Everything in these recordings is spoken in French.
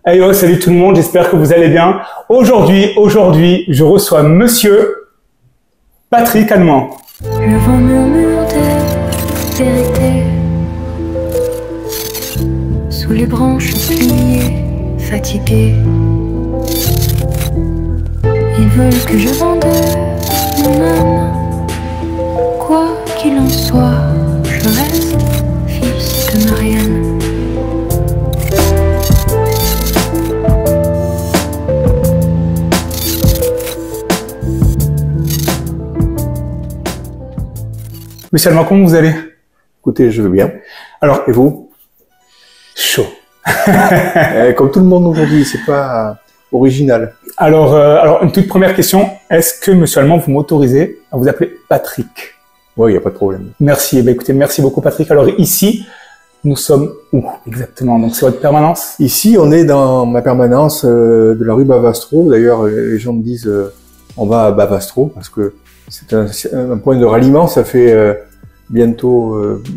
Hey oh, salut tout le monde, j'espère que vous allez bien. Aujourd'hui, je reçois Monsieur Patrick Allemand. Le vent murmure des vérités sous les branches pliées, fatiguées. Ils veulent que je vende mon âme. Quoi qu'il en soit, je reste fils de Marianne. Monsieur Allemand, comment vous allez? Écoutez, je veux bien. Alors, Et vous? chaud. Comme tout le monde aujourd'hui, c'est pas original. Alors, une toute première question. Est-ce que Monsieur Allemand, vous m'autorisez à vous appeler Patrick? Oui, il n'y a pas de problème. Merci. Eh bien, écoutez, merci beaucoup Patrick. Alors ici, nous sommes où exactement? Donc c'est votre permanence? Ici, on est dans ma permanence de la rue Bavastro. D'ailleurs, les gens me disent on va à Bavastro parce que c'est un point de ralliement. Ça fait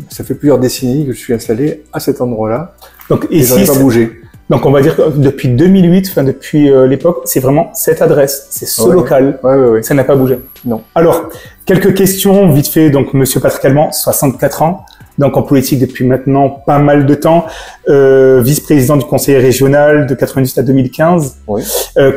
ça fait plusieurs décennies que je suis installé à cet endroit-là. Donc et j'en ai pas bougé. Donc on va dire que depuis 2008, enfin depuis l'époque, c'est vraiment cette adresse, c'est ce local. Ouais. Ça n'a pas bougé. Non. Alors, quelques questions vite fait. Donc Monsieur Patrick Allemand, 64 ans, donc en politique depuis maintenant pas mal de temps, vice-président du conseil régional de 98 à 2015, Oui.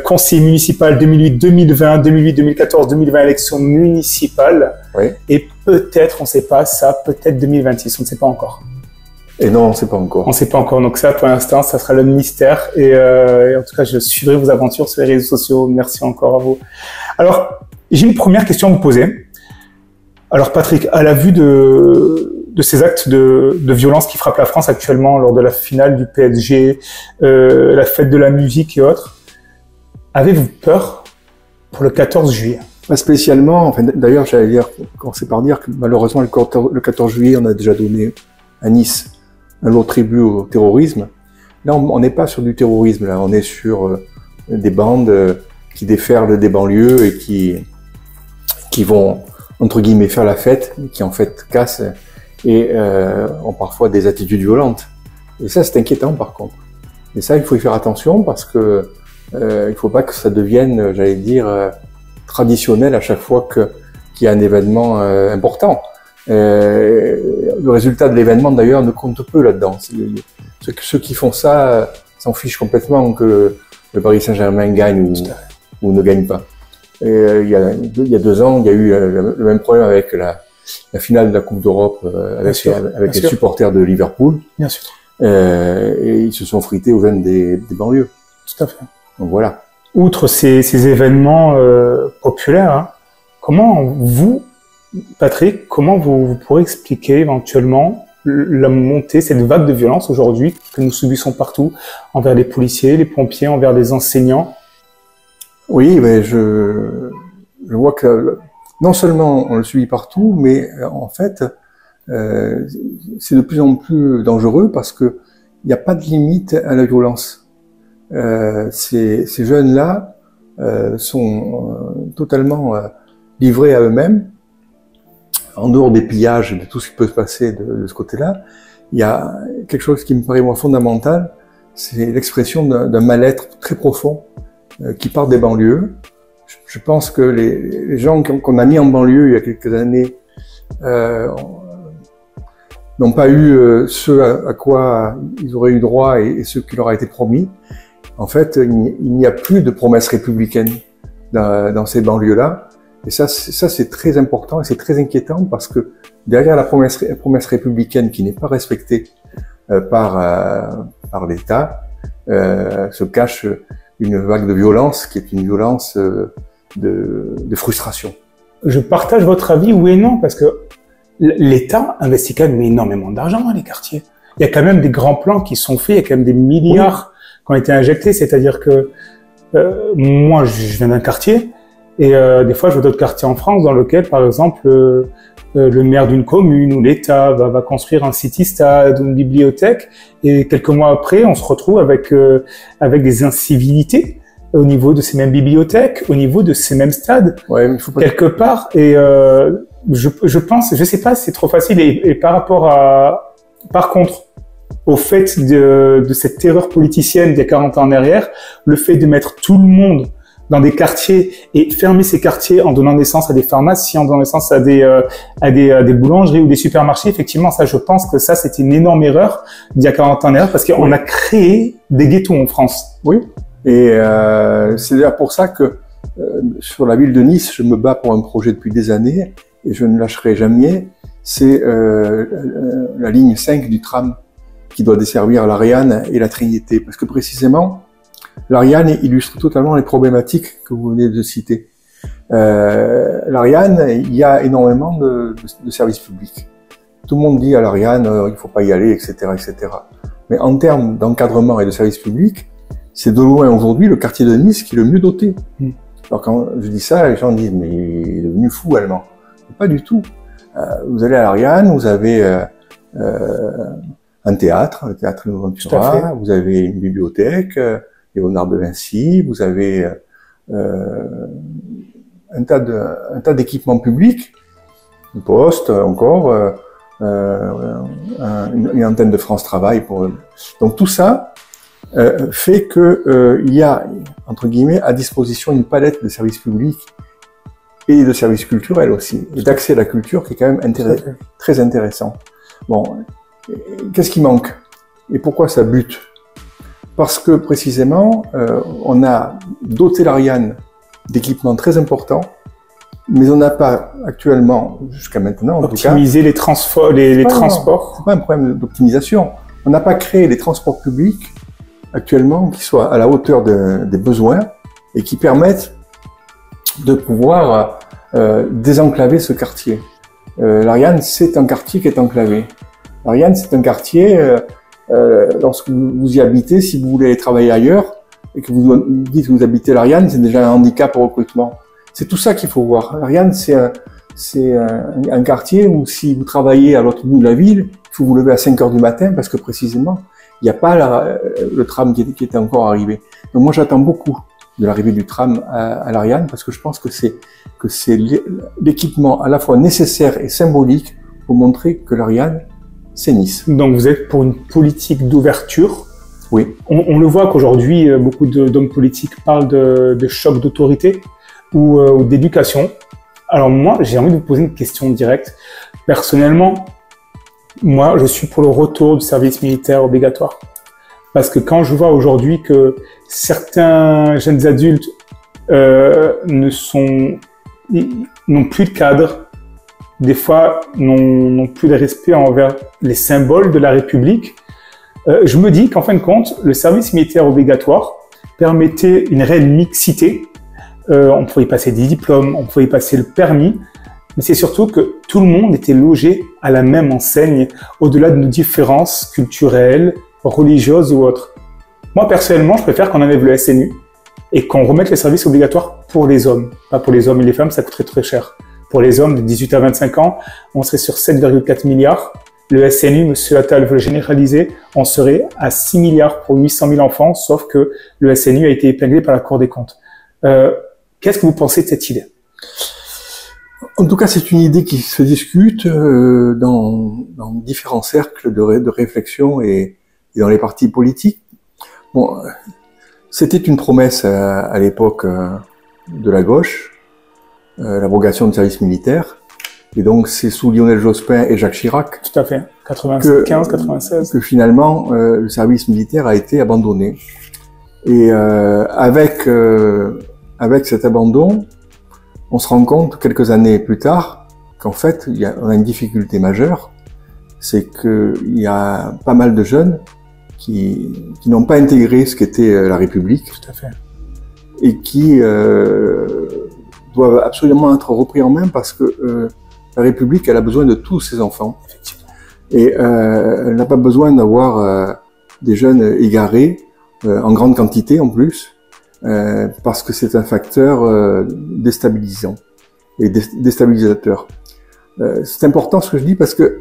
Conseiller municipal 2008, 2020, 2008, 2014, 2020 élections municipales. Oui. Et peut-être, on ne sait pas ça, peut-être 2026, on ne sait pas encore. Et non, on ne sait pas encore. On ne sait pas encore. Donc ça, pour l'instant, ça sera le mystère. Et en tout cas, je suivrai vos aventures sur les réseaux sociaux. Merci encore à vous. Alors, j'ai une première question à vous poser. Alors, Patrick, à la vue de ces actes de violence qui frappent la France actuellement lors de la finale du PSG, la fête de la musique et autres, avez-vous peur pour le 14 juillet? Pas spécialement. Enfin, d'ailleurs, j'allais commencer par dire que malheureusement, le 14 juillet, on a déjà donné à Nice un lot tribut au terrorisme. Là, on n'est pas sur du terrorisme. Là, on est sur des bandes qui déferlent des banlieues et qui vont entre guillemets faire la fête, qui en fait cassent et ont parfois des attitudes violentes. Et ça, c'est inquiétant par contre. Et ça, il faut y faire attention parce que il faut pas que ça devienne, j'allais dire, traditionnel à chaque fois qu'il y a un événement important. Le résultat de l'événement d'ailleurs ne compte peu là-dedans. Ceux qui font ça s'en fichent complètement que le Paris Saint-Germain gagne ou ne gagne pas. Et, il y a 2 ans, il y a eu le même problème avec la finale de la Coupe d'Europe avec les supporters de Liverpool. Bien sûr. Et ils se sont frités aux veines des banlieues. Tout à fait. Donc voilà. Outre ces événements populaires, hein, comment vous, Patrick, comment vous pourrez expliquer éventuellement la montée, cette vague de violence aujourd'hui que nous subissons partout envers les policiers, les pompiers, envers les enseignants? Oui, mais je vois que non seulement on le subit partout, mais en fait, c'est de plus en plus dangereux parce que il n'y a pas de limite à la violence. Ces jeunes-là sont totalement livrés à eux-mêmes. En dehors des pillages et de tout ce qui peut se passer de ce côté-là, il y a quelque chose qui me paraît moi fondamental, c'est l'expression d'un mal-être très profond qui part des banlieues. Je pense que les gens qu'on a mis en banlieue il y a quelques années n'ont pas eu ce à quoi ils auraient eu droit et ce qui leur a été promis. En fait, il n'y a plus de promesses républicaines dans ces banlieues-là. Et ça c'est très important et c'est très inquiétant parce que derrière la promesse républicaine qui n'est pas respectée par l'État, se cache une vague de violence qui est une violence de frustration. Je partage votre avis, oui et non, parce que l'État investit quand même énormément d'argent dans les quartiers. Il y a quand même des grands plans qui sont faits, il y a quand même des milliards qui ont été injectés, c'est-à-dire que moi je viens d'un quartier, et des fois, je vois d'autres quartiers en France dans lesquels, par exemple, le maire d'une commune ou l'État va construire un city-stade ou une bibliothèque, et quelques mois après, on se retrouve avec des incivilités au niveau de ces mêmes bibliothèques, au niveau de ces mêmes stades, Ouais, mais il faut pas... quelque part. Et je pense, je sais pas, si c'est trop facile. Et par contre, au fait de cette terreur politicienne d'il y a 40 ans en arrière, le fait de mettre tout le monde dans des quartiers et fermer ces quartiers en donnant naissance à des pharmacies, en donnant naissance à des boulangeries ou des supermarchés, effectivement, ça, je pense que ça, c'était une énorme erreur d'il y a 40 ans en arrière parce qu'on a créé des ghettos en France. Oui, et c'est d'ailleurs pour ça que sur la ville de Nice, je me bats pour un projet depuis des années et je ne lâcherai jamais. C'est la ligne 5 du tram qui doit desservir l'Ariane et la Trinité. Parce que précisément, l'Ariane illustre totalement les problématiques que vous venez de citer. L'Ariane, il y a énormément de services publics. Tout le monde dit à l'Ariane, il faut pas y aller, etc., etc. Mais en termes d'encadrement et de services publics, c'est de loin aujourd'hui le quartier de Nice qui est le mieux doté. Alors quand je dis ça, les gens disent, mais il est devenu fou allemand. Pas du tout. Vous allez à l'Ariane, vous avez un théâtre, le théâtre Ventura, vous avez une bibliothèque, Léonard de Vinci, vous avez un tas d'équipements publics, une poste encore, une antenne de France Travail. Donc tout ça fait que il y a, entre guillemets, à disposition une palette de services publics et de services culturels aussi, et d'accès à la culture qui est quand même très intéressant. Bon, qu'est-ce qui manque? Et pourquoi ça bute? Parce que précisément, on a doté l'Ariane d'équipements très importants, mais on n'a pas actuellement, jusqu'à maintenant en tout cas, optimiser les transports. C'est pas un problème d'optimisation. On n'a pas créé les transports publics actuellement qui soient à la hauteur des besoins et qui permettent de pouvoir désenclaver ce quartier. L'Ariane, c'est un quartier qui est enclavé. L'Ariane, c'est un quartier, lorsque vous y habitez, si vous voulez aller travailler ailleurs, et que vous dites que vous habitez l'Ariane, c'est déjà un handicap au recrutement. C'est tout ça qu'il faut voir. L'Ariane, c'est un quartier où si vous travaillez à l'autre bout de la ville, il faut vous lever à 5 heures du matin parce que précisément, il n'y a pas le tram qui était encore arrivé. Donc moi, j'attends beaucoup de l'arrivée du tram à l'Ariane parce que je pense que c'est l'équipement à la fois nécessaire et symbolique pour montrer que l'Ariane, c'est Nice. Donc vous êtes pour une politique d'ouverture. Oui. On le voit qu'aujourd'hui, beaucoup d'hommes politiques parlent de choc d'autorité ou d'éducation. Alors moi, j'ai envie de vous poser une question directe. Personnellement, moi, je suis pour le retour du service militaire obligatoire. Parce que quand je vois aujourd'hui que certains jeunes adultes n'ont plus de cadre, des fois n'ont plus de respect envers les symboles de la République, je me dis qu'en fin de compte, le service militaire obligatoire permettait une réelle mixité. On pouvait y passer des diplômes, on pouvait y passer le permis, mais c'est surtout que tout le monde était logé à la même enseigne, au-delà de nos différences culturelles, religieuses ou autres. Moi, personnellement, je préfère qu'on enlève le SNU et qu'on remette les services obligatoires pour les hommes. Pas pour les hommes et les femmes, ça coûterait très cher. Pour les hommes de 18 à 25 ans, on serait sur 7,4 milliards. Le SNU, M. Attal veut le généraliser, on serait à 6 milliards pour 800 000 enfants, sauf que le SNU a été épinglé par la Cour des comptes. Qu'est-ce que vous pensez de cette idée? En tout cas, c'est une idée qui se discute dans différents cercles de réflexion et dans les partis politiques. Bon, c'était une promesse à l'époque de la gauche, l'abrogation du service militaire. Et donc, c'est sous Lionel Jospin et Jacques Chirac. Tout à fait. 95, 96. Que finalement, le service militaire a été abandonné. Et avec cet abandon, on se rend compte quelques années plus tard qu'en fait, on a une difficulté majeure, c'est qu'il y a pas mal de jeunes qui n'ont pas intégré ce qu'était la République. Tout à fait. Et qui doivent absolument être repris en main parce que la République, elle a besoin de tous ses enfants. Effectivement. Et elle n'a pas besoin d'avoir des jeunes égarés, en grande quantité en plus, parce que c'est un facteur déstabilisant et déstabilisateur. C'est important ce que je dis parce que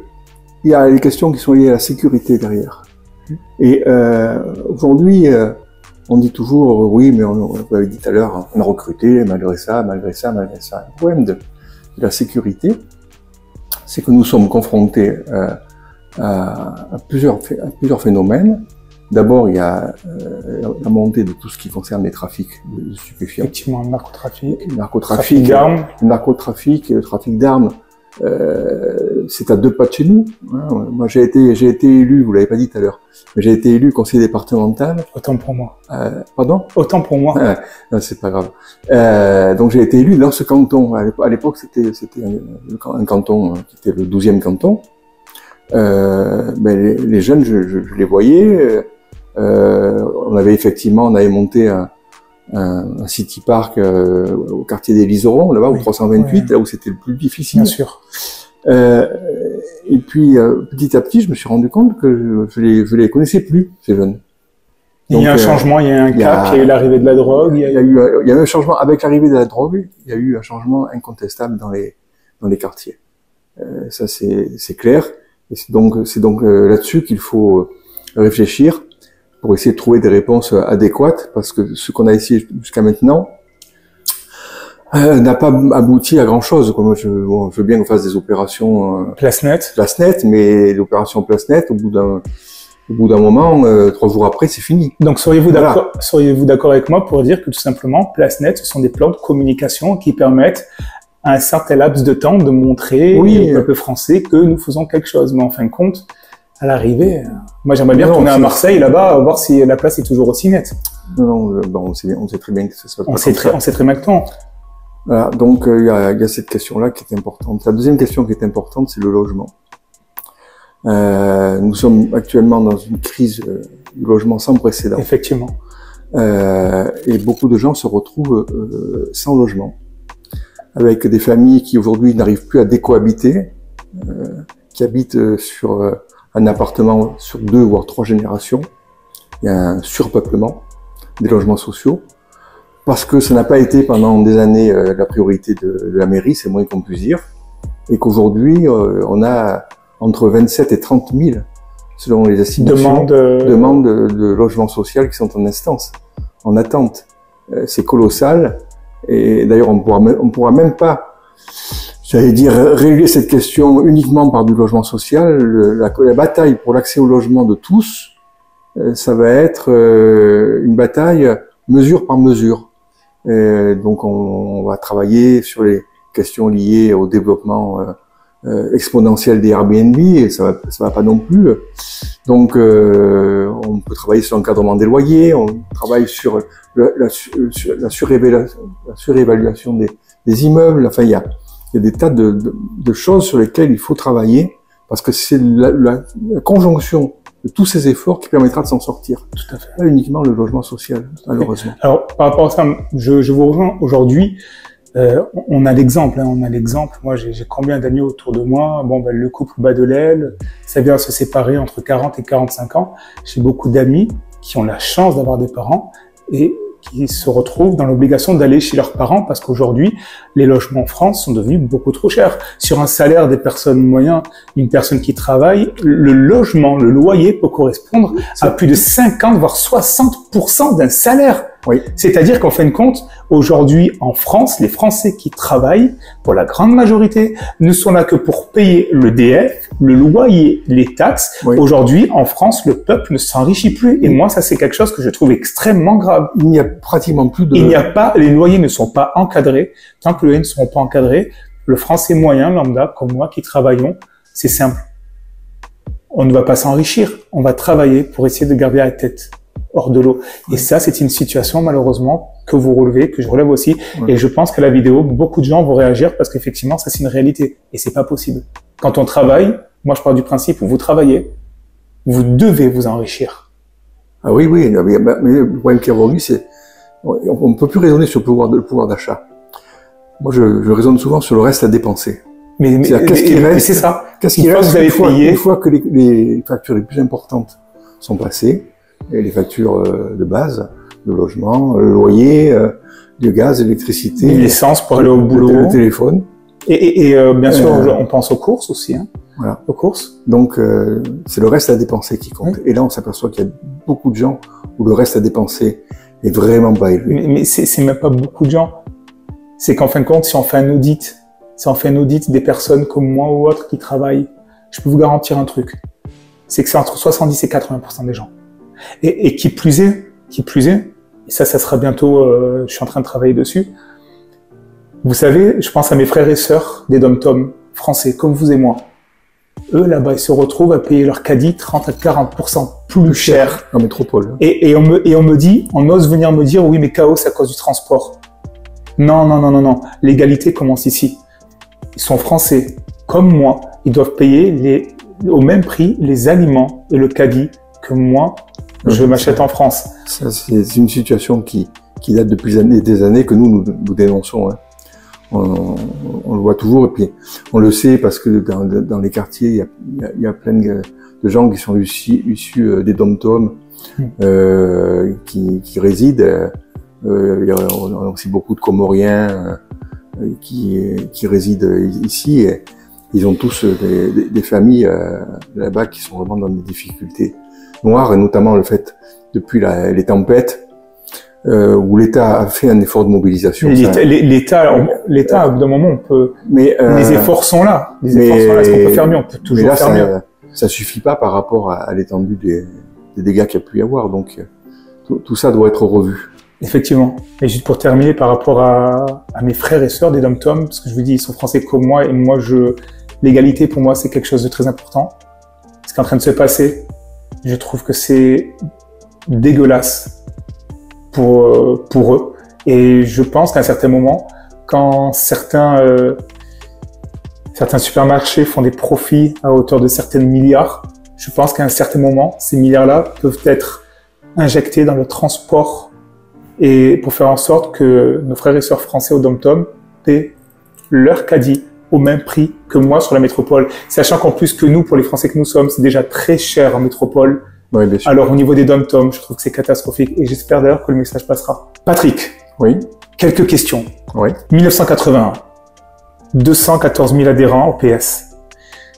il y a les questions qui sont liées à la sécurité derrière. Et aujourd'hui, on dit toujours oui, mais on l'avait dit tout à l'heure, on a recruté malgré ça. Le problème de la sécurité, c'est que nous sommes confrontés à plusieurs phénomènes. D'abord, il y a la montée de tout ce qui concerne les trafics de stupéfiants. Effectivement, le narcotrafic, Le narcotrafic et le trafic d'armes, c'est à 2 pas de chez nous. Hein. Moi, j'ai été élu, vous l'avez pas dit tout à l'heure, mais j'ai été élu conseiller départemental. Autant pour moi. Pardon? Autant pour moi. Non, c'est pas grave. Donc j'ai été élu dans ce canton. À l'époque, c'était un canton qui était le 12e canton. Mais les jeunes, je les voyais. On avait monté un city park au quartier des Liserons, là-bas, au 328, là où c'était le plus difficile. Bien sûr. Et puis, petit à petit, je me suis rendu compte que je les connaissais plus, ces jeunes. Donc, il y a un changement, il y a un cap, il y a eu l'arrivée de la drogue. Il y a eu un changement avec l'arrivée de la drogue. Il y a eu un changement incontestable dans les quartiers. Ça, c'est clair. Et c'est donc là-dessus qu'il faut réfléchir pour essayer de trouver des réponses adéquates, parce que ce qu'on a essayé jusqu'à maintenant n'a pas abouti à grand-chose. Je veux bien qu'on fasse des opérations Place nette, mais l'opération Place nette, au bout d'un moment, 3 jours après, c'est fini. Donc seriez-vous d'accord avec moi pour dire que tout simplement, Place nette, ce sont des plans de communication qui permettent à un certain laps de temps de montrer au peuple français que nous faisons quelque chose. Mais en fin de compte, à l'arrivée, moi j'aimerais bien tourner à Marseille là-bas, voir si la place est toujours aussi nette. Non, on sait très bien que ça se passe. On sait très bien que non. Voilà, donc il y a cette question-là qui est importante. La deuxième question qui est importante, c'est le logement. Nous sommes actuellement dans une crise du logement sans précédent. Effectivement. Et beaucoup de gens se retrouvent sans logement, avec des familles qui aujourd'hui n'arrivent plus à décohabiter, qui habitent sur un appartement sur 2 voire 3 générations. Il y a un surpeuplement des logements sociaux, parce que ça n'a pas été pendant des années la priorité de la mairie, c'est moins qu'on puisse dire, et qu'aujourd'hui on a entre 27 et 30 000, selon les estimations, demandes de logement social qui sont en instance, en attente. C'est colossal. Et d'ailleurs, on pourra même pas, j'allais dire, régler cette question uniquement par du logement social. La bataille pour l'accès au logement de tous, ça va être une bataille mesure par mesure. Donc, on va travailler sur les questions liées au développement exponentiel des Airbnb, et ça va pas non plus. Donc, on peut travailler sur l'encadrement des loyers, on travaille sur la surévaluation des immeubles. Enfin, il y a des tas de choses sur lesquelles il faut travailler, parce que c'est la conjonction de tous ces efforts qui permettra de s'en sortir. Tout à fait. Pas uniquement le logement social, malheureusement. Alors, par rapport à ça, je vous rejoins aujourd'hui. On a l'exemple, Moi, j'ai combien d'amis autour de moi? Le couple bat de l'aile, ça vient se séparer entre 40 et 45 ans. J'ai beaucoup d'amis qui ont la chance d'avoir des parents et qui se retrouvent dans l'obligation d'aller chez leurs parents, parce qu'aujourd'hui, les logements en France sont devenus beaucoup trop chers. Sur un salaire des personnes moyennes, une personne qui travaille, le loyer peut correspondre à plus de 50 voire 60% d'un salaire. Oui. C'est-à-dire qu'en fin de compte, aujourd'hui, en France, les Français qui travaillent, pour la grande majorité, ne sont là que pour payer le DF, le loyer, les taxes. Oui. Aujourd'hui, en France, le peuple ne s'enrichit plus. Et moi, ça, c'est quelque chose que je trouve extrêmement grave. Il n'y a pratiquement plus de... les loyers ne sont pas encadrés. Tant que les loyers ne seront pas encadrés, le Français moyen, lambda, comme moi, qui travaillons, c'est simple. On ne va pas s'enrichir. On va travailler pour essayer de garder la tête hors de l'eau. Et ça, c'est une situation, malheureusement, que vous relevez, que je relève aussi. Et je pense qu'à la vidéo, beaucoup de gens vont réagir parce qu'effectivement, ça, c'est une réalité. Et c'est pas possible. Quand on travaille, moi, je pars du principe où vous travaillez, vous devez vous enrichir. Ah oui, mais le problème qui est aujourd'hui, c'est, on ne peut plus raisonner sur le pouvoir d'achat. Moi, je raisonne souvent sur le reste à dépenser. Mais qu'est-ce qui reste? C'est ça. Qu'est-ce qui reste une fois que les factures les plus importantes sont passées? Et les factures de base, le logement, le loyer, le gaz, l'électricité, l'essence pour aller au boulot, le téléphone. Et bien sûr, on pense aux courses aussi. Voilà. Aux courses. Donc, c'est le reste à dépenser qui compte. Oui. Et là, on s'aperçoit qu'il y a beaucoup de gens où le reste à dépenser est vraiment pas élevé. Mais c'est même pas beaucoup de gens. C'est qu'en fin de compte, si on fait un audit des personnes comme moi ou autres qui travaillent, je peux vous garantir un truc. c'est que c'est entre 70 et 80% des gens. Et qui plus est, et ça sera bientôt, je suis en train de travailler dessus. Vous savez, je pense à mes frères et sœurs des dom-toms français, comme vous et moi. Eux, là-bas, ils se retrouvent à payer leur caddie 30 à 40% plus cher. En métropole. Et on me dit, on ose venir me dire, oui, mais chaos, c'est à cause du transport. Non. L'égalité commence ici. Ils sont français, comme moi. Ils doivent payer au même prix les aliments et le caddie que moi, je m'achète en France. Ça, c'est une situation qui date depuis des années que nous dénonçons. Hein. On le voit toujours, et puis on le sait parce que dans les quartiers, il y a plein de gens qui sont issus des dom-toms qui résident. Il y a aussi beaucoup de Comoriens qui résident ici. Et ils ont tous des familles là-bas qui sont vraiment dans des difficultés noires, et notamment le fait, depuis les tempêtes, où l'État a fait un effort de mobilisation. L'État, d'un moment, on peut. Mais les efforts sont là. Est-ce qu'on peut faire mieux? On peut toujours faire mieux. Ça suffit pas par rapport à l'étendue des dégâts qu'il y a pu y avoir. Donc, tout ça doit être revu. Effectivement. Et juste pour terminer, par rapport à mes frères et sœurs des dom-toms, parce que je vous dis, ils sont français comme moi, et moi, l'égalité pour moi, c'est quelque chose de très important. Ce qui est en train de se passer, je trouve que c'est dégueulasse pour eux. Et je pense qu'à un certain moment, quand certains supermarchés font des profits à hauteur de certains milliards, je pense qu'à un certain moment, ces milliards-là peuvent être injectés dans le transport, et pour faire en sorte que nos frères et sœurs français au dom-tom paient leur caddie au même prix que moi sur la métropole. Sachant qu'en plus que nous, pour les Français que nous sommes, c'est déjà très cher en métropole. Oui, bien sûr. Alors au niveau des dom-toms, je trouve que c'est catastrophique, et j'espère d'ailleurs que le message passera. Patrick. Oui. Quelques questions. Oui. 1981. 214 000 adhérents au PS.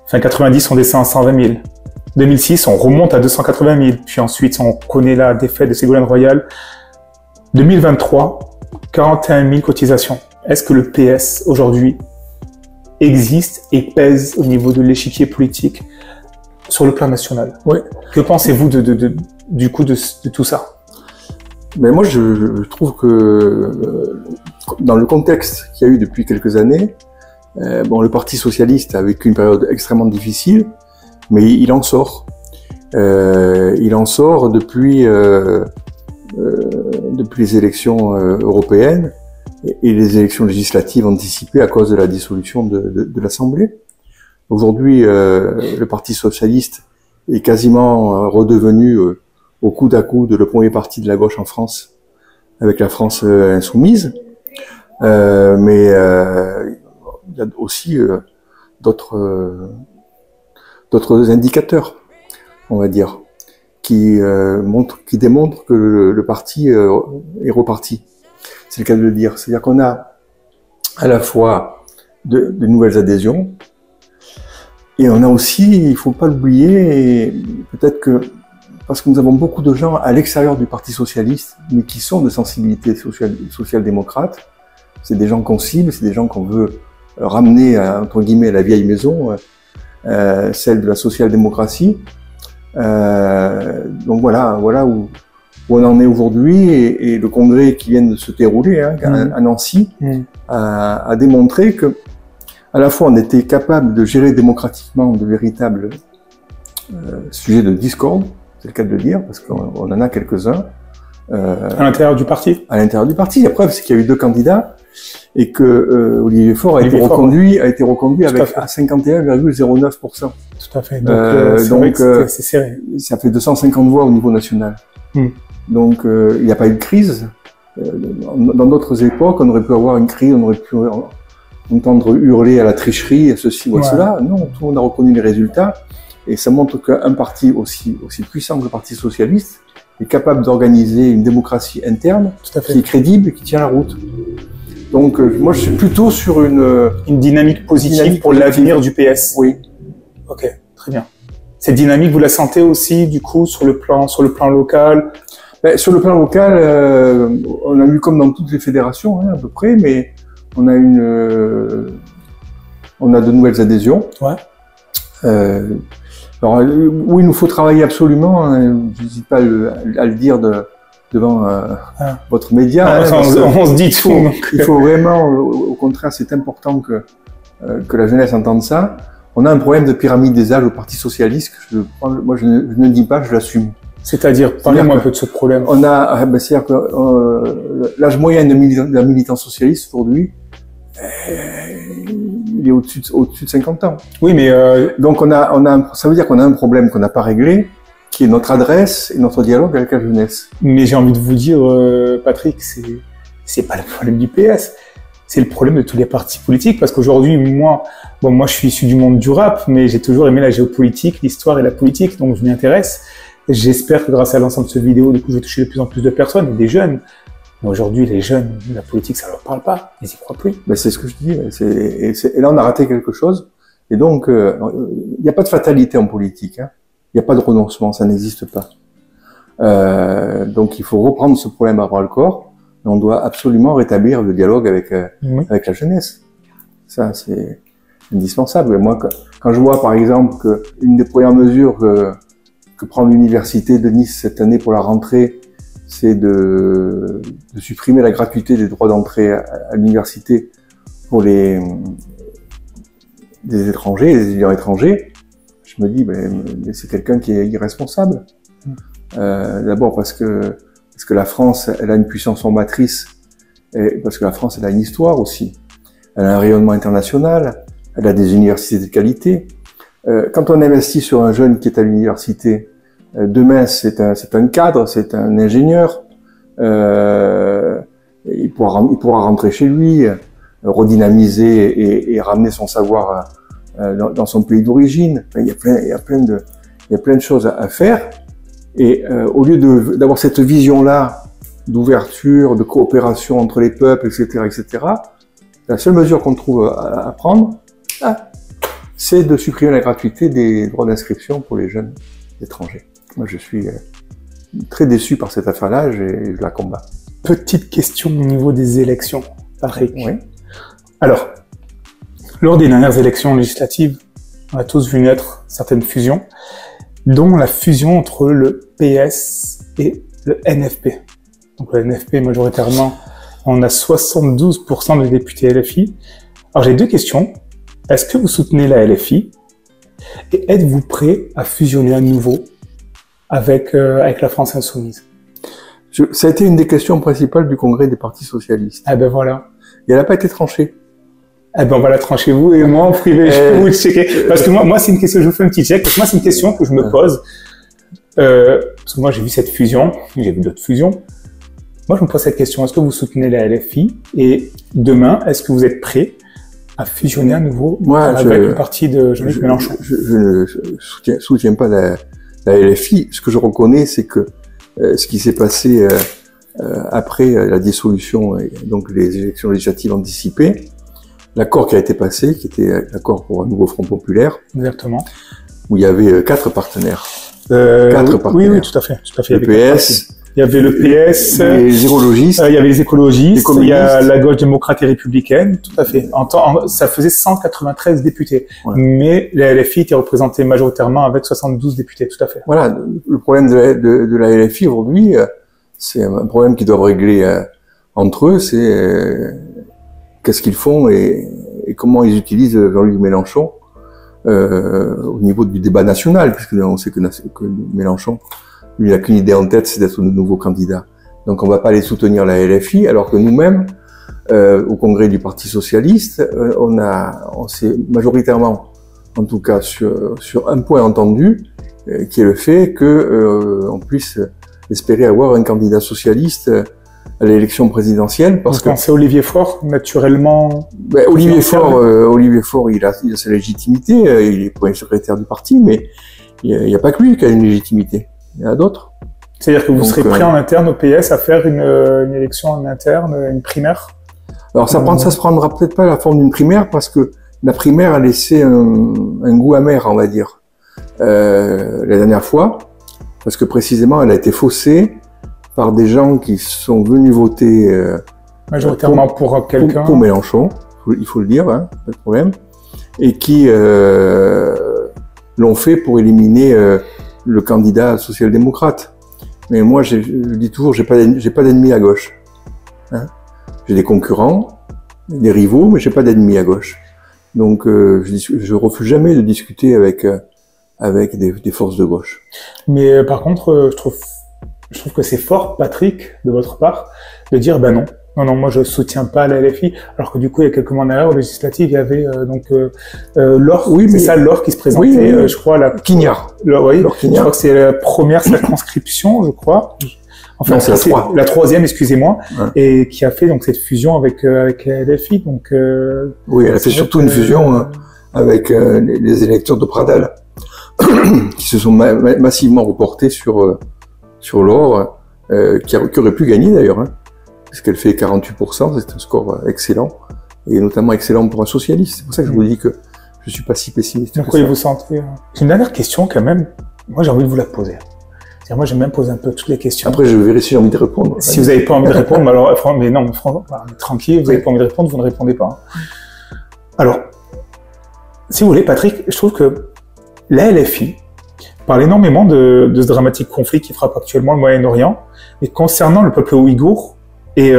Fin 90, on descend à 120 000. 2006, on remonte à 280 000. Puis ensuite, on connaît la défaite de Ségolène Royal. 2023, 41 000 cotisations. Est-ce que le PS, aujourd'hui, existe et pèse au niveau de l'échiquier politique sur le plan national? Oui. Que pensez-vous du coup de tout ça? Mais moi, je trouve que dans le contexte qu'il y a eu depuis quelques années, le Parti socialiste a vécu une période extrêmement difficile, mais il en sort. Il en sort depuis les élections européennes et les élections législatives anticipées à cause de la dissolution de l'Assemblée. Aujourd'hui, le Parti socialiste est quasiment redevenu au coude à coude le premier parti de la gauche en France, avec la France insoumise. Mais il y a aussi d'autres indicateurs, on va dire, qui démontrent que le parti est reparti. C'est le cas de le dire. C'est-à-dire qu'on a à la fois de nouvelles adhésions, et on a aussi, il faut pas l'oublier, peut-être que parce que nous avons beaucoup de gens à l'extérieur du Parti socialiste, mais qui sont de sensibilité social-démocrate. C'est des gens qu'on cible, c'est des gens qu'on veut ramener entre guillemets à la vieille maison, celle de la social-démocratie. Donc voilà où on en est aujourd'hui, et le congrès qui vient de se dérouler à Nancy a démontré que à la fois on était capable de gérer démocratiquement de véritables sujets de discorde, c'est le cas de le dire, parce qu'on en a quelques-uns. À l'intérieur du parti? À l'intérieur du parti. La preuve, c'est qu'il y a eu 2 candidats, et que Olivier Faure a été reconduit avec à 51,09%. Tout à fait. Donc c'est serré. Ça fait 250 voix au niveau national. Donc il n'y a pas eu de crise. Dans d'autres époques, on aurait pu avoir une crise, on aurait pu entendre hurler à la tricherie, à ceci ou à cela. Non, tout le monde a reconnu les résultats, et ça montre qu'un parti aussi puissant que le Parti socialiste est capable d'organiser une démocratie interne qui est crédible et qui tient la route. Donc moi je suis plutôt sur une dynamique positive pour l'avenir du PS. Oui. Ok, très bien. Cette dynamique, vous la sentez aussi du coup sur le plan local? Sur le plan local, on a eu comme dans toutes les fédérations à peu près, mais on a de nouvelles adhésions. Ouais. Alors, oui, il nous faut travailler absolument, hein, je n'hésite pas à le dire devant votre média. On se dit tout. Il faut vraiment, au contraire, c'est important que la jeunesse entende ça. On a un problème de pyramide des âges au Parti Socialiste, que moi je ne dis pas, je l'assume. C'est-à-dire, parlez-moi un peu de ce problème. On a, c'est-à-dire que l'âge moyen d'un militant socialiste aujourd'hui, il est au-dessus de 50 ans. Oui, mais donc ça veut dire qu'on a un problème qu'on n'a pas réglé, qui est notre adresse et notre dialogue avec la jeunesse. Mais j'ai envie de vous dire, Patrick, c'est pas le problème du PS, c'est le problème de tous les partis politiques, parce qu'aujourd'hui, moi je suis issu du monde du rap, mais j'ai toujours aimé la géopolitique, l'histoire et la politique, donc je m'y intéresse. J'espère que grâce à l'ensemble de cette vidéo, du coup, je vais toucher de plus en plus de personnes, et des jeunes. Mais aujourd'hui, les jeunes, la politique, ça leur parle pas. Ils y croient plus. Ben, c'est ce que je dis. Et là, on a raté quelque chose. Et donc, il n'y a pas de fatalité en politique. Hein. Il n'y a pas de renoncement, ça n'existe pas. Donc, il faut reprendre ce problème à bras le corps. Et on doit absolument rétablir le dialogue avec la jeunesse. Ça, c'est indispensable. Et moi, quand je vois, par exemple, qu'une des premières mesures que prend l'université de Nice cette année pour la rentrée, c'est de supprimer la gratuité des droits d'entrée à l'université pour des étrangers, des étudiants étrangers, je me dis, mais c'est quelqu'un qui est irresponsable. D'abord parce que la France, elle a une puissance formatrice, et parce que la France, elle a une histoire aussi. Elle a un rayonnement international, elle a des universités de qualité. Quand on investit sur un jeune qui est à l'université, demain c'est un cadre, c'est un ingénieur, il pourra rentrer chez lui, redynamiser et ramener son savoir dans son pays d'origine. Il y a plein de choses à faire. Et au lieu d'avoir cette vision-là d'ouverture, de coopération entre les peuples, etc., la seule mesure qu'on trouve à prendre, c'est de supprimer la gratuité des droits d'inscription pour les jeunes étrangers. Moi, je suis très déçu par cette affaire-là et je la combats. Petite question au niveau des élections, Patrick. Oui. Alors, lors des dernières élections législatives, on a tous vu naître certaines fusions, dont la fusion entre le PS et le NFP. Donc le NFP, majoritairement, on a 72% de députés LFI. Alors j'ai deux questions. Est-ce que vous soutenez la LFI? Et êtes-vous prêt à fusionner à nouveau avec la France Insoumise? Ça a été une des questions principales du congrès des partis socialistes. Ah ben voilà. Et elle n'a pas été tranchée. Eh ben, on va la trancher vous et moi en privé, je peux vous checker. Parce que moi, c'est une question, je vous fais un petit check, parce que moi, c'est une question que je me pose. Parce que moi, j'ai vu cette fusion, j'ai vu d'autres fusions. Moi, je me pose cette question, est-ce que vous soutenez la LFI? Et demain, est-ce que vous êtes prêt à fusionner à nouveau avec le parti de Jean-Luc Mélenchon? Je ne soutiens pas la LFI. Ce que je reconnais, c'est que ce qui s'est passé après la dissolution et donc les élections législatives anticipées, l'accord qui a été passé, qui était l'accord pour un nouveau Front populaire. Exactement. Où il y avait 4 partenaires. Oui, tout à fait. Le PS. Il y avait le PS. Les écologistes. Il y avait les écologistes. Il y a la gauche démocrate et républicaine. Tout à fait. Ça faisait 193 députés. Ouais. Mais la LFI était représentée majoritairement avec 72 députés. Tout à fait. Voilà. Le problème de la LFI aujourd'hui, c'est un problème qu'ils doivent régler entre eux. C'est qu'est-ce qu'ils font et comment ils utilisent Jean-Luc Mélenchon au niveau du débat national, puisque on sait que Mélenchon, lui, il n'a qu'une idée en tête, c'est d'être le nouveau candidat. Donc on ne va pas aller soutenir la LFI, alors que nous-mêmes, au congrès du Parti socialiste, on s'est majoritairement, en tout cas sur un point entendu, qui est le fait que on puisse espérer avoir un candidat socialiste à l'élection présidentielle, parce que c'est Olivier Faure, naturellement. Olivier Faure, il a sa légitimité, il est premier secrétaire du parti, mais il n'y a pas que lui qui a une légitimité. Il y en a d'autres. C'est-à-dire que vous serez prêt en interne au PS à faire une élection en interne, une primaire? Alors ça se prendra peut-être pas la forme d'une primaire, parce que la primaire a laissé un goût amer, on va dire, la dernière fois, parce que précisément elle a été faussée par des gens qui sont venus voter majoritairement pour quelqu'un, pour Mélenchon, il faut le dire, hein, pas de problème, et qui l'ont fait pour éliminer le candidat social-démocrate. Mais moi, je dis toujours, j'ai pas d'ennemis à gauche. Hein, j'ai des concurrents, des rivaux, mais j'ai pas d'ennemis à gauche. Donc, je refuse jamais de discuter avec des forces de gauche. Mais par contre, je trouve que c'est fort, Patrick, de votre part, de dire ben non, moi je soutiens pas la LFI, alors que du coup il y a quelques mois derrière, aux législatives, il y avait Laure, oui, c'est ça Laure qui se présentait, oui. Je crois, Quignard. Oui, Laure je Quignard. crois que c'est la première circonscription, je crois. Enfin, Non, c'est la troisième, excusez-moi, ouais. Et qui a fait donc cette fusion avec la LFI. Donc oui, elle a fait surtout une fusion avec les électeurs de Pradal, qui se sont massivement reportés sur Laure, qui aurait pu gagner d'ailleurs, hein, parce qu'elle fait 48%, c'est un score excellent, et notamment excellent pour un socialiste. C'est pour ça que je vous dis que je suis pas si pessimiste. Donc, oui, vous sentez. C'est une dernière question quand même. Moi, j'ai envie de vous la poser. Moi, j'aime même poser un peu toutes les questions. Après, je verrai si j'ai envie de répondre. Si vous n'avez pas envie de répondre, alors, mais non, tranquille, vous n'avez pas envie de répondre, vous ne répondez pas. Alors, si vous voulez, Patrick, je trouve que la LFI parle énormément de ce dramatique conflit qui frappe actuellement le Moyen-Orient, mais concernant le peuple ouïghour et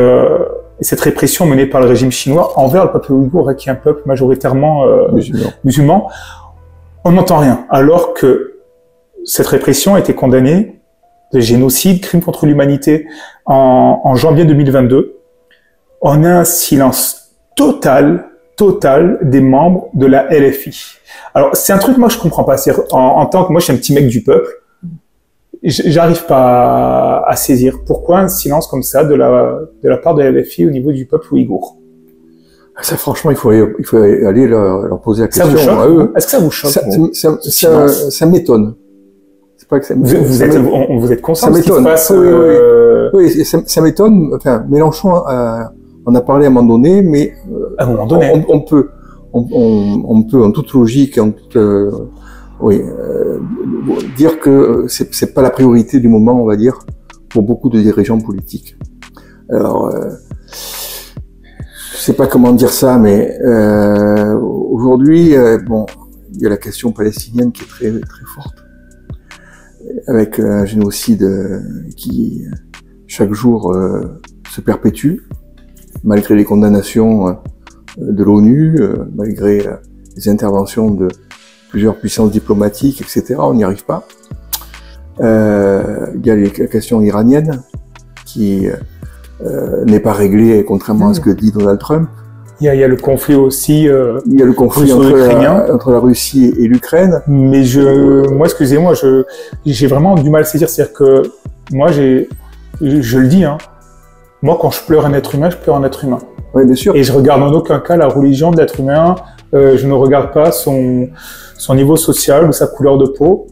cette répression menée par le régime chinois envers le peuple ouïghour, qui est un peuple majoritairement musulman, on n'entend rien, alors que cette répression a été condamnée de génocide, crime contre l'humanité en janvier 2022. On a un silence total des membres de la LFI. Alors, c'est un truc, moi, je comprends pas. En tant que, moi, je suis un petit mec du peuple, j'arrive pas à saisir pourquoi un silence comme ça de la part de la LFI au niveau du peuple ouïghour. Ça, franchement, il faut aller leur poser la question. Ça vous choque? À eux. Est-ce que ça vous choque? Ça m'étonne. C'est pas que ça m'étonne. Vous êtes conscient de ce qui se passe? Oui, ça m'étonne. Enfin, Mélenchon on a parlé à un moment donné, mais à un moment donné, on peut en toute logique, dire que c'est pas la priorité du moment, on va dire, pour beaucoup de dirigeants politiques. Alors, je sais pas comment dire ça, mais aujourd'hui, il y a la question palestinienne qui est très très forte, avec un génocide qui chaque jour se perpétue, malgré les condamnations de l'ONU, malgré les interventions de plusieurs puissances diplomatiques, etc. On n'y arrive pas. Il y a la question iranienne qui n'est pas réglée, contrairement à ce que dit Donald Trump. Il y a le conflit aussi. Il y a le conflit entre la Russie et l'Ukraine. Mais moi, excusez-moi, j'ai vraiment du mal à saisir. C'est-à-dire que moi, je le dis, hein. Moi, quand je pleure un être humain, je pleure un être humain. Oui, bien sûr. Et je regarde en aucun cas la religion de l'être humain. Je ne regarde pas son niveau social ou sa couleur de peau.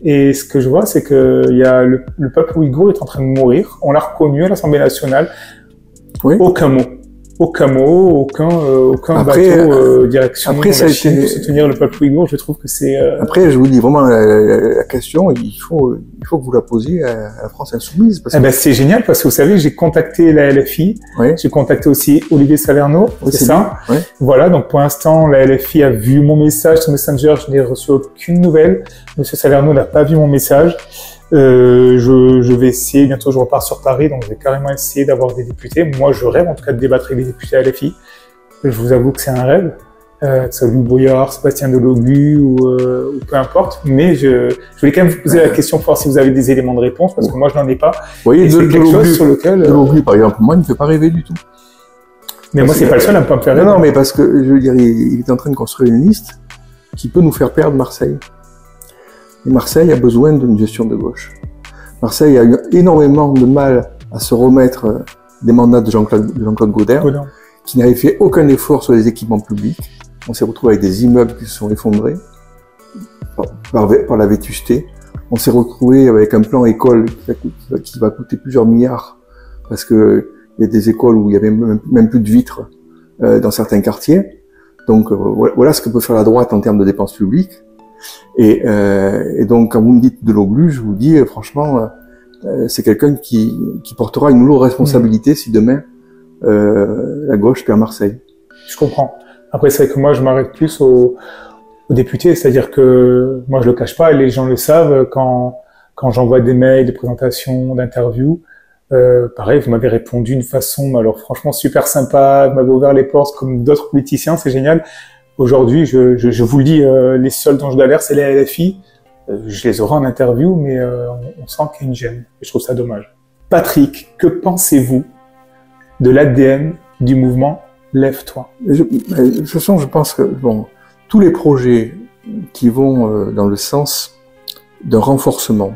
Et ce que je vois, c'est que le peuple ouïghour est en train de mourir. On l'a reconnu à l'Assemblée nationale. Oui. Aucun bateau direction après, la Chine pour soutenir le peuple ouïghour. Je trouve que c'est... Après, je vous dis vraiment la question, il faut que vous la posiez à la France Insoumise. Parce que... c'est génial parce que vous savez, j'ai contacté la LFI, oui. J'ai contacté aussi Olivier Salerno, oui, c'est ça. Oui. Voilà, donc pour l'instant, la LFI a vu mon message sur Messenger, je n'ai reçu aucune nouvelle. Monsieur Salerno n'a pas vu mon message. Je vais essayer, bientôt je repars sur Paris, donc je vais carrément essayer d'avoir des députés. Moi, je rêve en tout cas de débattre avec des députés à LFI. Je vous avoue que c'est un rêve, que ce soit Louis Brouillard, Sébastien Delogu ou peu importe. Mais je voulais quand même vous poser la question pour voir si vous avez des éléments de réponse, parce que moi, je n'en ai pas. Vous voyez, c'est quelque chose sur lequel... Delogu, par exemple, moi, il ne me fait pas rêver du tout. Mais moi, c'est pas le seul à me pas me faire rêver. Non, mais parce que, je veux dire, il est en train de construire une liste qui peut nous faire perdre Marseille. Et Marseille a besoin d'une gestion de gauche. Marseille a eu énormément de mal à se remettre des mandats de Jean-Claude Gaudin, qui n'avait fait aucun effort sur les équipements publics. On s'est retrouvé avec des immeubles qui se sont effondrés par la vétusté. On s'est retrouvé avec un plan école qui va coûter plusieurs milliards, parce que il y a des écoles où il y avait même plus de vitres dans certains quartiers. Donc voilà ce que peut faire la droite en termes de dépenses publiques. Et donc, quand vous me dites Delogu, je vous dis franchement, c'est quelqu'un qui portera une lourde responsabilité si demain la gauche perd Marseille. Je comprends. Après, c'est vrai que moi, je m'arrête plus aux députés. C'est-à-dire que moi, je le cache pas, et les gens le savent, quand j'envoie des mails, des présentations, d'interviews, pareil, vous m'avez répondu d'une façon, alors franchement super sympa, vous m'avez ouvert les portes comme d'autres politiciens, c'est génial. Aujourd'hui, je vous le dis, les seuls dont je galère, c'est les LFI. Je les aurai en interview, mais on sent qu'il y a une gêne. Et je trouve ça dommage. Patrick, que pensez-vous de l'ADN du mouvement Lève-toi? De toute façon, je pense que bon, tous les projets qui vont dans le sens d'un renforcement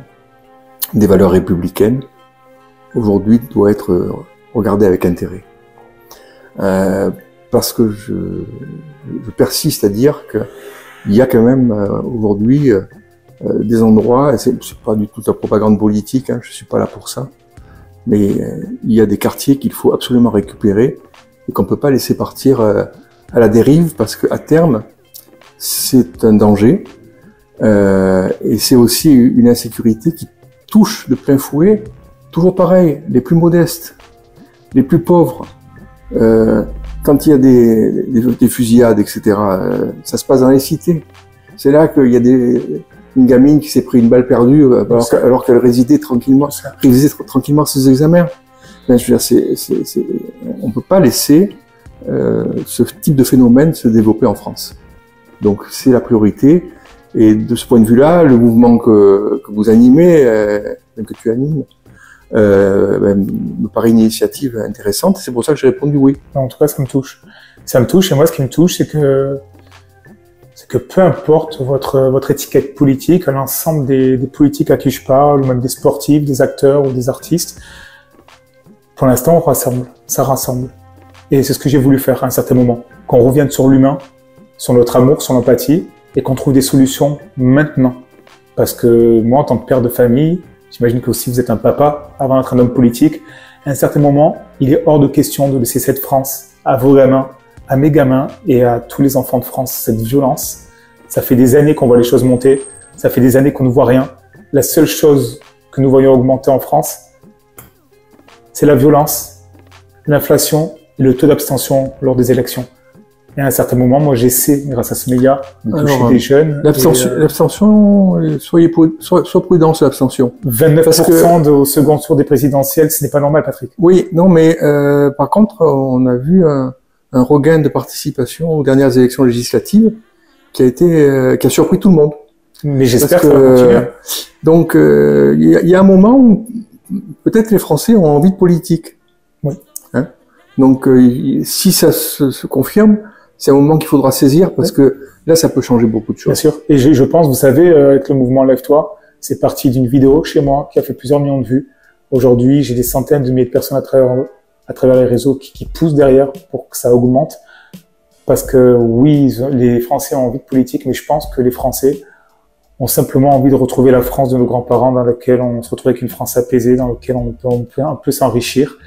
des valeurs républicaines, aujourd'hui, doivent être regardés avec intérêt. Parce que je persiste à dire qu'il y a quand même aujourd'hui des endroits, et c'est pas du tout la propagande politique, hein, je suis pas là pour ça, mais il y a des quartiers qu'il faut absolument récupérer et qu'on peut pas laisser partir à la dérive, parce qu'à terme, c'est un danger et c'est aussi une insécurité qui touche de plein fouet, toujours pareil, les plus modestes, les plus pauvres. Quand il y a des fusillades, etc., ça se passe dans les cités. C'est là qu'il y a une gamine qui s'est pris une balle perdue alors qu'elle révisait tranquillement ses examens. Ben, je veux dire, on peut pas laisser ce type de phénomène se développer en France. Donc c'est la priorité. Et de ce point de vue-là, le mouvement que vous animez, que tu animes, me paraît une initiative intéressante. C'est pour ça que j'ai répondu oui. En tout cas, ça me touche. Ça me touche, et moi, ce qui me touche, c'est que peu importe votre étiquette politique, à l'ensemble des politiques à qui je parle, ou même des sportifs, des acteurs ou des artistes, pour l'instant, on rassemble. Ça rassemble. Et c'est ce que j'ai voulu faire à un certain moment. Qu'on revienne sur l'humain, sur notre amour, sur l'empathie, et qu'on trouve des solutions maintenant. Parce que moi, en tant que père de famille, j'imagine que aussi vous êtes un papa avant d'être un homme politique, à un certain moment, il est hors de question de laisser cette France à vos gamins, à mes gamins et à tous les enfants de France, cette violence. Ça fait des années qu'on voit les choses monter, ça fait des années qu'on ne voit rien. La seule chose que nous voyons augmenter en France, c'est la violence, l'inflation et le taux d'abstention lors des élections. Et à un certain moment, moi, j'essaie, grâce à ce média, de toucher des jeunes. L'abstention, sois prudent sur l'abstention. 29% au second tour des présidentielles, ce n'est pas normal, Patrick. Oui, non, mais par contre, on a vu un regain de participation aux dernières élections législatives qui a surpris tout le monde. Mais j'espère que ça va continuer. Donc, il y a un moment où peut-être les Français ont envie de politique. Oui. Hein? Donc, si ça se confirme, c'est un moment qu'il faudra saisir, parce que là, ça peut changer beaucoup de choses. Bien sûr. Et je pense, vous savez, avec le mouvement Lève-toi, c'est parti d'une vidéo chez moi qui a fait plusieurs millions de vues. Aujourd'hui, j'ai des centaines de milliers de personnes à travers les réseaux qui poussent derrière pour que ça augmente. Parce que oui, les Français ont envie de politique, mais je pense que les Français ont simplement envie de retrouver la France de nos grands-parents, dans laquelle on se retrouve avec une France apaisée, dans laquelle on peut un peu s'enrichir.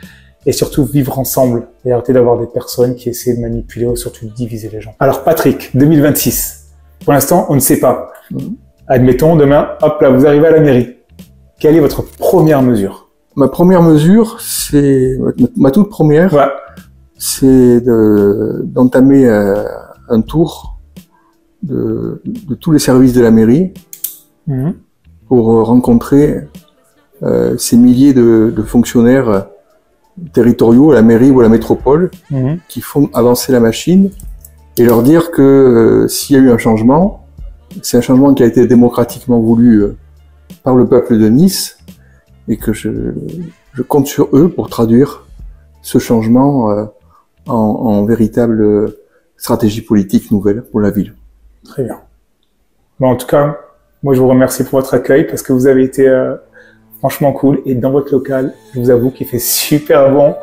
Et surtout vivre ensemble et arrêter d'avoir des personnes qui essaient de manipuler ou surtout de diviser les gens. Alors Patrick, 2026, pour l'instant on ne sait pas. Admettons demain, hop là, vous arrivez à la mairie. Quelle est votre première mesure? Ma première mesure, c'est ma toute première, c'est d'entamer un tour de tous les services de la mairie pour rencontrer ces milliers de fonctionnaires territoriaux, à la mairie ou à la métropole, qui font avancer la machine, et leur dire que s'il y a eu un changement, c'est un changement qui a été démocratiquement voulu par le peuple de Nice, et que je compte sur eux pour traduire ce changement en véritable stratégie politique nouvelle pour la ville. Très bien. Bon, en tout cas, moi je vous remercie pour votre accueil, parce que vous avez été franchement cool, et dans votre local, je vous avoue qu'il fait super bon.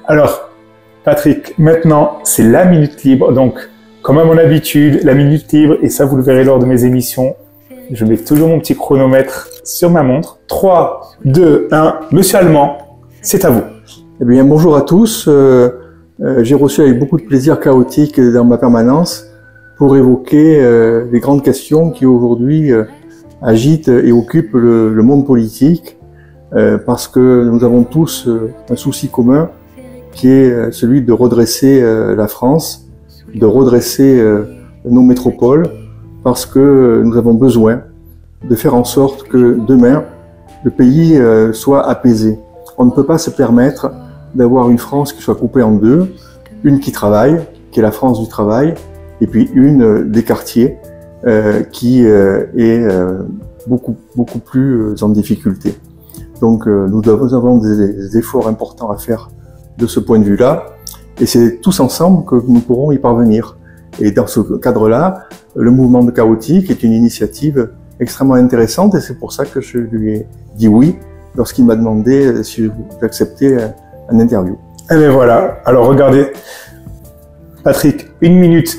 Alors, Patrick, maintenant, c'est la minute libre. Donc, comme à mon habitude, la minute libre, et ça vous le verrez lors de mes émissions, je mets toujours mon petit chronomètre sur ma montre. 3, 2, 1, Monsieur Allemand, c'est à vous. Eh bien, bonjour à tous. J'ai reçu avec beaucoup de plaisir Chaotique dans ma permanence pour évoquer les grandes questions qui aujourd'hui agite et occupe le monde politique, parce que nous avons tous un souci commun qui est celui de redresser la France, de redresser nos métropoles, parce que nous avons besoin de faire en sorte que demain, le pays soit apaisé. On ne peut pas se permettre d'avoir une France qui soit coupée en deux, une qui travaille, qui est la France du travail, et puis une des quartiers qui est beaucoup plus en difficulté. Donc nous avons des efforts importants à faire de ce point de vue-là, et c'est tous ensemble que nous pourrons y parvenir. Et dans ce cadre-là, le mouvement de Chaotique est une initiative extrêmement intéressante, et c'est pour ça que je lui ai dit oui lorsqu'il m'a demandé si j'acceptais un interview. Et bien voilà, alors regardez, Patrick, 1 minute,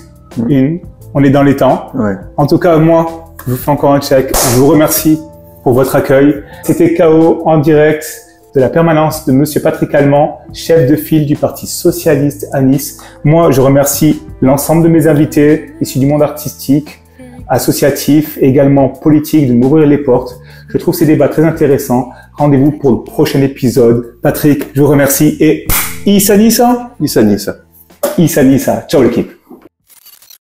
on est dans les temps. Ouais. En tout cas, moi, je vous fais encore un check. Je vous remercie pour votre accueil. C'était KO en direct de la permanence de Monsieur Patrick Allemand, chef de file du Parti Socialiste à Nice. Moi, je remercie l'ensemble de mes invités, issus du monde artistique, associatif, et également politique, de m'ouvrir les portes. Je trouve ces débats très intéressants. Rendez-vous pour le prochain épisode. Patrick, je vous remercie et Issa Nissa. Issa Nissa. Issa Nissa. Ciao l'équipe.